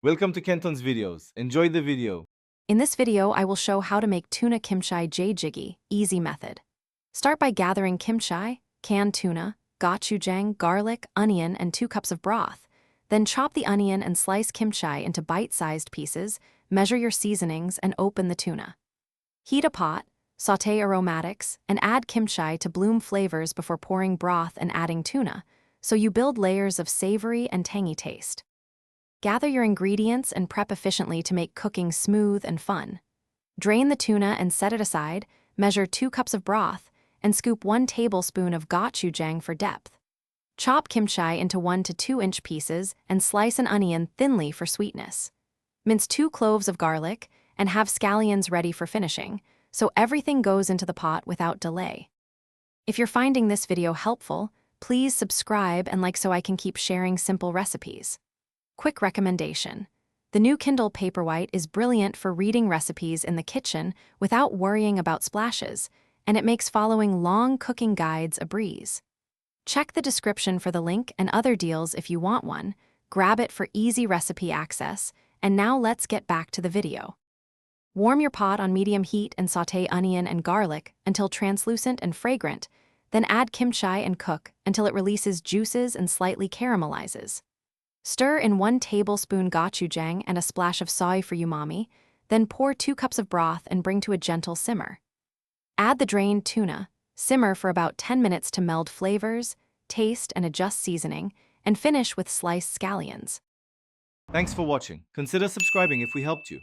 Welcome to Kenton's videos. Enjoy the video. In this video, I will show how to make Tuna Kimchi Jjigae, easy method. Start by gathering kimchi, canned tuna, gochujang, garlic, onion, and 2 cups of broth. Then chop the onion and slice kimchi into bite-sized pieces, measure your seasonings, and open the tuna. Heat a pot, sauté aromatics, and add kimchi to bloom flavors before pouring broth and adding tuna, so you build layers of savory and tangy taste. Gather your ingredients and prep efficiently to make cooking smooth and fun. Drain the tuna and set it aside, measure 2 cups of broth, and scoop 1 tablespoon of gochujang for depth. Chop kimchi into 1 to 2 inch pieces and slice an onion thinly for sweetness. Mince 2 cloves of garlic and have scallions ready for finishing, so everything goes into the pot without delay. If you're finding this video helpful, please subscribe and like so I can keep sharing simple recipes. Quick recommendation. The new Kindle Paperwhite is brilliant for reading recipes in the kitchen without worrying about splashes, and it makes following long cooking guides a breeze. Check the description for the link and other deals if you want one, grab it for easy recipe access, and now let's get back to the video. Warm your pot on medium heat and sauté onion and garlic until translucent and fragrant, then add kimchi and cook until it releases juices and slightly caramelizes. Stir in 1 tablespoon gochujang and a splash of soy for umami, then pour 2 cups of broth and bring to a gentle simmer. Add the drained tuna, simmer for about 10 minutes to meld flavors, taste, and adjust seasoning, and finish with sliced scallions. Thanks for watching. Consider subscribing if we helped you.